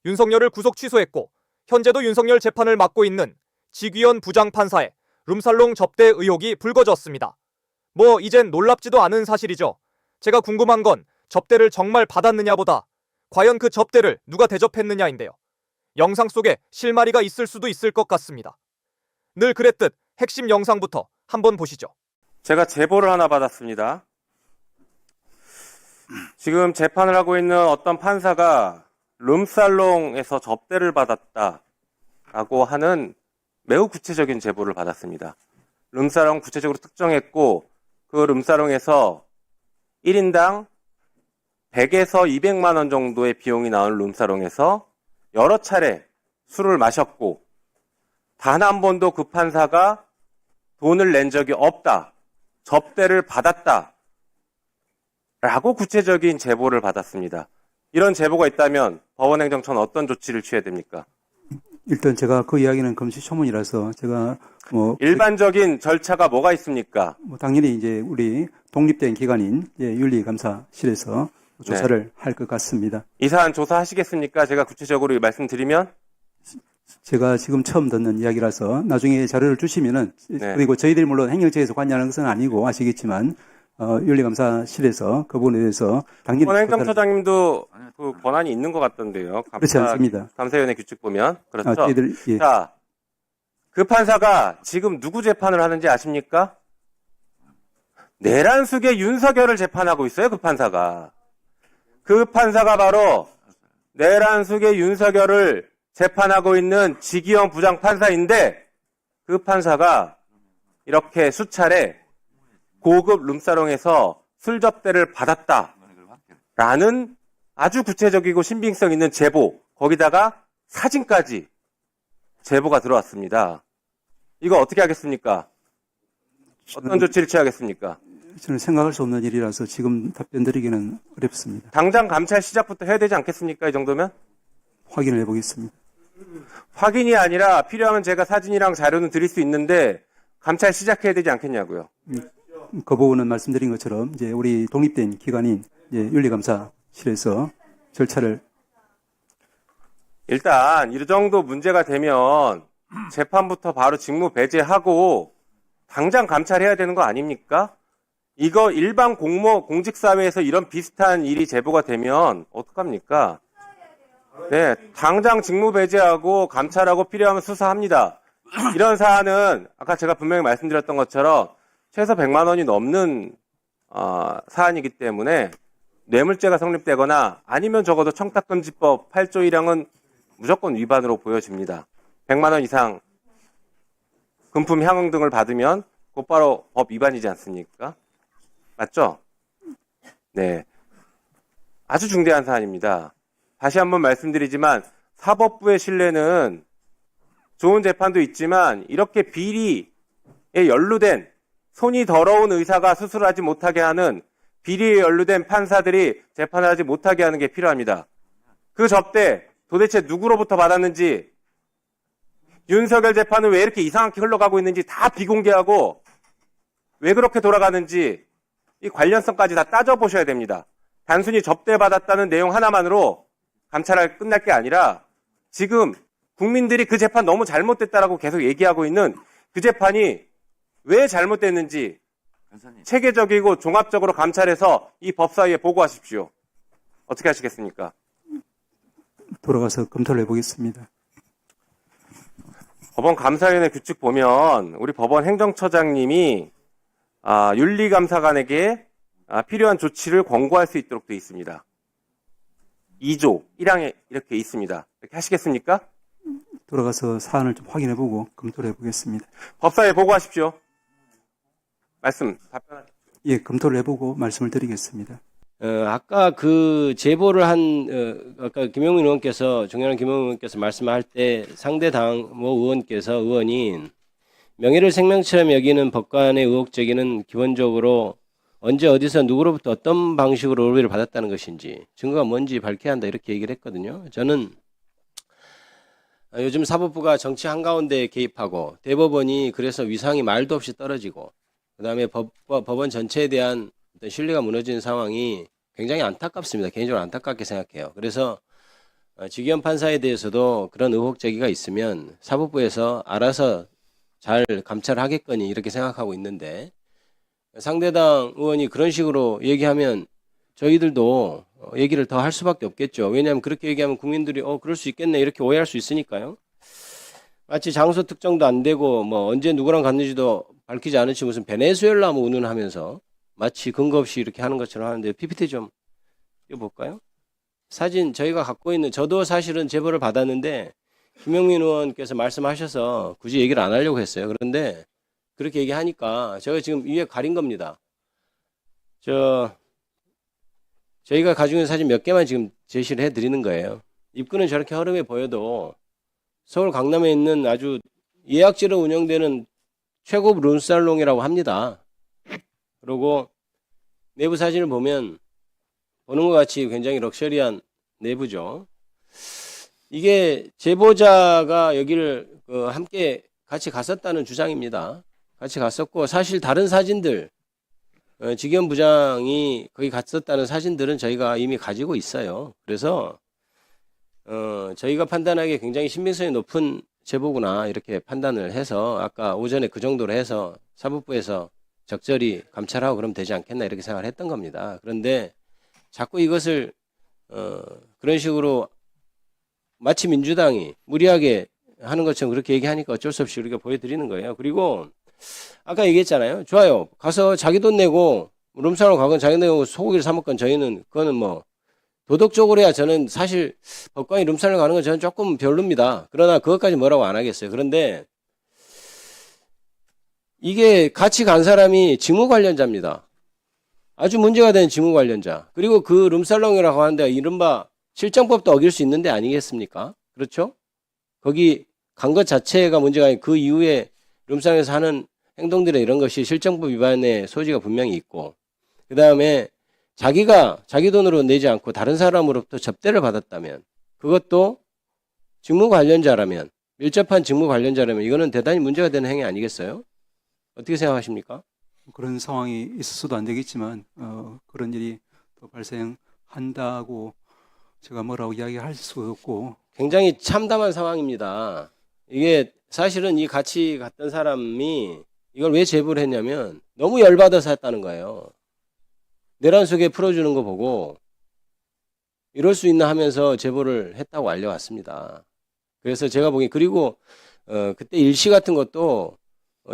윤석열을 구속 취소했고 현재도 윤석열 재판을 맡고 있는 지귀현 부장판사의 룸살롱 접대 의혹이 불거졌습니다. 뭐 이젠 놀랍지도 않은 사실이죠. 제가 궁금한 건 접대를 정말 받았느냐보다 과연 그 접대를 누가 대접했느냐인데요. 영상 속에 실마리가 있을 수도 있을 것 같습니다. 늘 그랬듯 핵심 영상부터 한번 보시죠. 제가 제보를 하나 받았습니다. 지금 재판을 하고 있는 어떤 판사가 룸살롱에서 접대를 받았다라고 하는 매우 구체적인 제보를 받았습니다. 룸살롱 구체적으로 특정했고 그 룸살롱에서 1인당 100에서 200만 원 정도의 비용이 나온 룸살롱에서 여러 차례 술을 마셨고 단 한 번도 그 판사가 돈을 낸 적이 없다. 접대를 받았다. 라고 구체적인 제보를 받았습니다. 이런 제보가 있다면 법원행정처는 어떤 조치를 취해야 됩니까? 일단 제가 그 이야기는 금시초문이라서 제가 일반적인 절차가 뭐가 있습니까? 당연히 이제 우리 독립된 기관인 윤리감사실에서 조사를 할 것 같습니다. 이 사안 조사하시겠습니까? 제가 구체적으로 말씀드리면 제가 지금 처음 듣는 이야기라서 나중에 자료를 주시면은 그리고 저희들이 물론 행정처에서 관여하는 것은 아니고 아시겠지만 윤리감사실에서 그 부분에 대해서 당연히 행정처장님도 그 권한이 있는 것 같던데요. 그렇지 않습니다. 감사위원회 규칙 보면 그렇죠. 예. 자, 그 판사가 지금 누구 재판을 하는지 아십니까? 내란숙의 윤석열을 재판하고 있어요. 그 판사가. 그 판사가 바로 내란숙의 윤석열을 재판하고 있는 지귀현 부장판사인데 그 판사가 이렇게 수차례 고급 룸사롱에서 술 접대를 받았다라는 아주 구체적이고 신빙성 있는 제보, 거기다가 사진까지 제보가 들어왔습니다. 이거 어떻게 하겠습니까? 어떤 조치를 취하겠습니까? 저는 생각할 수 없는 일이라서 지금 답변 드리기는 어렵습니다. 당장 감찰 시작부터 해야 되지 않겠습니까? 이 정도면? 확인을 해보겠습니다. 확인이 아니라 필요하면 제가 사진이랑 자료는 드릴 수 있는데 감찰 시작해야 되지 않겠냐고요. 그 부분은 말씀드린 것처럼 이제 우리 독립된 기관인 윤리감사실에서 절차를 일단 이 정도 문제가 되면 재판부터 바로 직무 배제하고 당장 감찰해야 되는 거 아닙니까? 이거 일반 공직사회에서 이런 비슷한 일이 제보가 되면 어떡합니까? 네, 당장 직무 배제하고 감찰하고 필요하면 수사합니다. 이런 사안은 아까 제가 분명히 말씀드렸던 것처럼 최소 100만 원이 넘는 사안이기 때문에 뇌물죄가 성립되거나 아니면 적어도 청탁금지법 8조 1항은 무조건 위반으로 보여집니다. 100만 원 이상 금품 향응 등을 받으면 곧바로 법 위반이지 않습니까? 맞죠? 네, 아주 중대한 사안입니다. 다시 한번 말씀드리지만 사법부의 신뢰는 좋은 재판도 있지만 이렇게 비리에 연루된 손이 더러운 의사가 수술하지 못하게 하는 비리에 연루된 판사들이 재판을 하지 못하게 하는 게 필요합니다. 그 접대 도대체 누구로부터 받았는지, 윤석열 재판은 왜 이렇게 이상하게 흘러가고 있는지 다 비공개하고 왜 그렇게 돌아가는지 이 관련성까지 다 따져보셔야 됩니다. 단순히 접대받았다는 내용 하나만으로 감찰할 끝날 게 아니라 지금 국민들이 그 재판 너무 잘못됐다라고 계속 얘기하고 있는 그 재판이 왜 잘못됐는지 체계적이고 종합적으로 감찰해서 이 법사위에 보고하십시오. 어떻게 하시겠습니까? 돌아가서 검토를 해보겠습니다. 법원 감사위원회 규칙 보면 우리 법원 행정처장님이 윤리감사관에게 필요한 조치를 권고할 수 있도록 되어 있습니다. 2조 1항에 이렇게 있습니다. 이렇게 하시겠습니까? 돌아가서 사안을 좀 확인해보고 검토를 해보겠습니다. 법사위에 보고하십시오. 답변하십시오. 예, 검토를 해보고 말씀을 드리겠습니다. 아까 그 제보를 아까 김영민 의원께서, 정연한 김영민 의원께서 말씀할 때 상대 당 의원인 명예를 생명처럼 여기는 법관의 의혹 제기는 기본적으로 언제 어디서 누구로부터 어떤 방식으로 오해를 받았다는 것인지 증거가 뭔지 밝혀야 한다 이렇게 얘기를 했거든요. 저는 요즘 사법부가 정치 한가운데 개입하고 대법원이 그래서 위상이 말도 없이 떨어지고 그다음에 법원 전체에 대한 어떤 신뢰가 무너지는 상황이 굉장히 안타깝습니다. 개인적으로 안타깝게 생각해요. 그래서 지기현 판사에 대해서도 그런 의혹 제기가 있으면 사법부에서 알아서 잘 감찰하겠거니 이렇게 생각하고 있는데 상대당 의원이 그런 식으로 얘기하면 저희들도 얘기를 더 할 수밖에 없겠죠. 왜냐하면 그렇게 얘기하면 국민들이 그럴 수 있겠네 이렇게 오해할 수 있으니까요. 마치 장소 특정도 안 되고 뭐 언제 누구랑 갔는지도 밝히지 않은 채 무슨 베네수엘라 뭐 운운하면서 마치 근거 없이 이렇게 하는 것처럼 하는데 PPT 좀 띄워볼까요? 사진 저희가 갖고 있는 저도 사실은 제보를 받았는데 김영민 의원께서 말씀하셔서 굳이 얘기를 안 하려고 했어요. 그런데 그렇게 얘기하니까 제가 지금 위에 가린 겁니다. 저희가 가지고 있는 사진 몇 개만 지금 제시를 해드리는 거예요. 입구는 저렇게 허름해 보여도 서울 강남에 있는 아주 예약제로 운영되는 최고급 룸살롱이라고 합니다. 그리고 내부 사진을 보면 보는 것 같이 굉장히 럭셔리한 내부죠. 이게 제보자가 여기를 함께 같이 갔었다는 주장입니다. 같이 갔었고 사실 다른 사진들 지기현 부장이 거기 갔었다는 사진들은 저희가 이미 가지고 있어요. 그래서 저희가 판단하기에 굉장히 신빙성이 높은 제보구나 이렇게 판단을 해서 아까 오전에 그 정도로 해서 사법부에서 적절히 감찰하고 그러면 되지 않겠나 이렇게 생각을 했던 겁니다. 그런데 자꾸 이것을 그런 식으로 마치 민주당이 무리하게 하는 것처럼 그렇게 얘기하니까 어쩔 수 없이 우리가 보여드리는 거예요. 그리고 아까 얘기했잖아요. 좋아요. 가서 자기 돈 내고 룸사롱 가건 자기 돈 내고 소고기를 사 먹건 저희는 그거는 뭐 도덕적으로 해야 저는 사실 법관이 룸사롱 가는 건 저는 조금 별로입니다. 그러나 그것까지 뭐라고 안 하겠어요. 그런데 이게 같이 간 사람이 직무 관련자입니다. 아주 문제가 되는 직무 관련자. 그리고 그 룸살롱이라고 하는데 이른바 실정법도 어길 수 있는데 아니겠습니까? 그렇죠? 거기 간 것 자체가 문제가 아니고 그 이후에 룸살롱에서 하는 행동들의 이런 것이 실정법 위반의 소지가 분명히 있고 그 다음에 자기가 자기 돈으로 내지 않고 다른 사람으로부터 접대를 받았다면 그것도 직무 관련자라면 밀접한 직무 관련자라면 이거는 대단히 문제가 되는 행위 아니겠어요? 어떻게 생각하십니까? 그런 상황이 있어서도 안 되겠지만 그런 일이 또 발생한다고 제가 뭐라고 이야기할 수 없고 굉장히 참담한 상황입니다. 이게 사실은 이 같이 갔던 사람이 이걸 왜 제보를 했냐면 너무 열받아서 했다는 거예요. 내란 속에 풀어주는 거 보고 이럴 수 있나 하면서 제보를 했다고 알려왔습니다. 그래서 제가 보기 그리고 그때 일시 같은 것도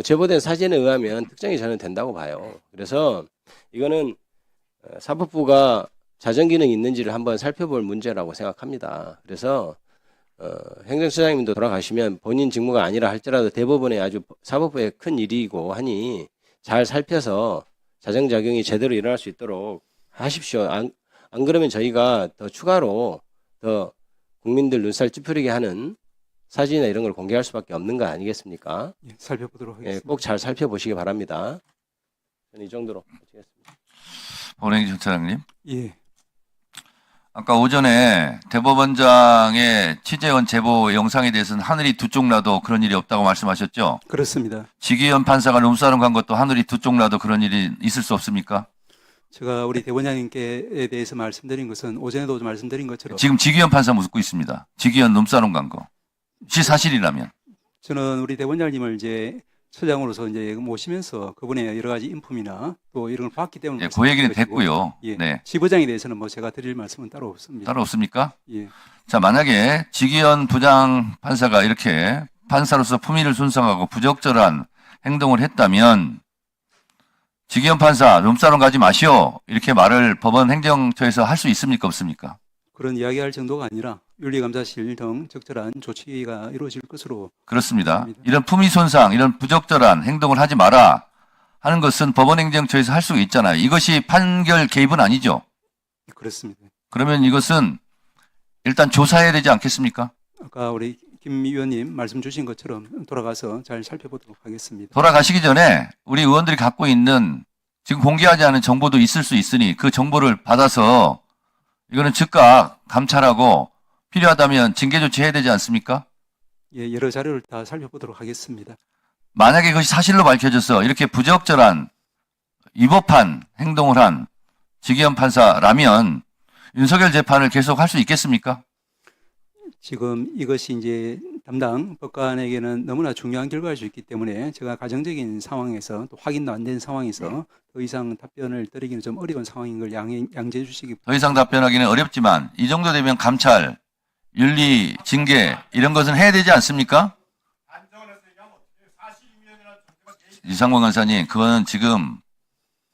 제보된 사진에 의하면 특정이 저는 된다고 봐요. 그래서 이거는 사법부가 자정 기능이 있는지를 한번 살펴볼 문제라고 생각합니다. 그래서 행정처장님도 돌아가시면 본인 직무가 아니라 할지라도 대법원에 아주 사법부의 큰 일이고 하니 잘 살펴서 자정작용이 제대로 일어날 수 있도록 하십시오. 안 그러면 저희가 더 추가로 더 국민들 눈살 찌푸리게 하는 사진이나 이런 걸 공개할 수밖에 없는 거 아니겠습니까? 예, 살펴보도록 하겠습니다. 꼭 잘 살펴보시기 바랍니다. 저는 이 정도로 마치겠습니다. 법원행정처장님, 예, 아까 오전에 대법원장의 취재원 제보 영상에 대해서는 하늘이 두 쪽 나도 그런 일이 없다고 말씀하셨죠? 그렇습니다. 지기현 판사가 룸사롱 간 것도 하늘이 두 쪽 나도 그런 일이 있을 수 없습니까? 제가 우리 대법원장님께 대해서 말씀드린 것은 오전에도 말씀드린 것처럼 지금 지기현 판사 묻고 있습니다. 지기현 룸사롱 간 거. 사실이라면. 저는 우리 대법원장님을 이제 처장으로서 이제 모시면서 그분의 여러 가지 인품이나 또 이런 걸 봤기 때문에 예, 그 얘기는 말씀드린 것이고, 됐고요. 예, 네. 지부장에 대해서는 뭐 제가 드릴 말씀은 따로 없습니다. 따로 없습니까? 예, 자, 만약에 지기현 부장 판사가 이렇게 판사로서 품위를 손상하고 부적절한 행동을 했다면 지기현 판사 룸사롱 가지 마시오 이렇게 말을 법원 행정처에서 할 수 있습니까 없습니까? 그런 이야기할 정도가 아니라 윤리감사실 등 적절한 조치가 이루어질 것으로 그렇습니다. 그렇습니다. 이런 품위 손상, 이런 부적절한 행동을 하지 마라 하는 것은 법원 행정처에서 할 수가 있잖아요. 이것이 판결 개입은 아니죠. 그렇습니다. 그러면 이것은 일단 조사해야 되지 않겠습니까? 아까 우리 김 위원님 말씀 주신 것처럼 돌아가서 잘 살펴보도록 하겠습니다. 돌아가시기 전에 우리 의원들이 갖고 있는 지금 공개하지 않은 정보도 있을 수 있으니 그 정보를 받아서 이거는 즉각 감찰하고 필요하다면 징계 조치해야 되지 않습니까? 예, 여러 자료를 다 살펴보도록 하겠습니다. 만약에 그것이 사실로 밝혀져서 이렇게 부적절한 위법한 행동을 한 지기현 판사라면 윤석열 재판을 계속 할 수 있겠습니까? 지금 이것이 이제 담당 법관에게는 너무나 중요한 결과일 수 있기 때문에 제가 가정적인 상황에서 또 확인도 안 된 상황에서 더 이상 답변을 드리기는 좀 어려운 상황인 걸 양해해 주시기 더 이상 답변하기는 어렵지만 이 정도 되면 감찰, 윤리, 징계 이런 것은 해야 되지 않습니까? 이상권 간사님, 그거는 지금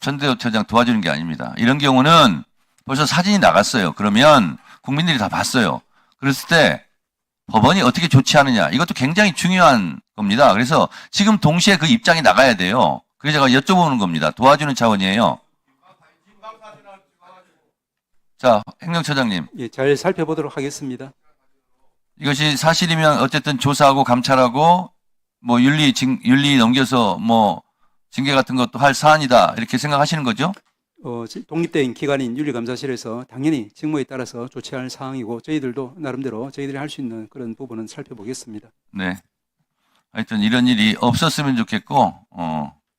천대처장 도와주는 게 아닙니다. 이런 경우는 벌써 사진이 나갔어요. 그러면 국민들이 다 봤어요. 그랬을 때 법원이 어떻게 조치하느냐, 이것도 굉장히 중요한 겁니다. 그래서 지금 동시에 그 입장이 나가야 돼요. 그래서 제가 여쭤보는 겁니다. 도와주는 차원이에요. 자, 행정처장님. 예, 잘 살펴보도록 하겠습니다. 이것이 사실이면 어쨌든 조사하고 감찰하고 뭐 윤리 넘겨서 뭐 징계 같은 것도 할 사안이다 이렇게 생각하시는 거죠? 독립된 기관인 윤리감사실에서 당연히 직무에 따라서 조치할 사항이고 저희들도 나름대로 저희들이 할 수 있는 그런 부분은 살펴보겠습니다. 네. 하여튼 이런 일이 없었으면 좋겠고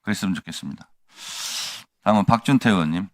그랬으면 좋겠습니다. 다음은 박준태 의원님.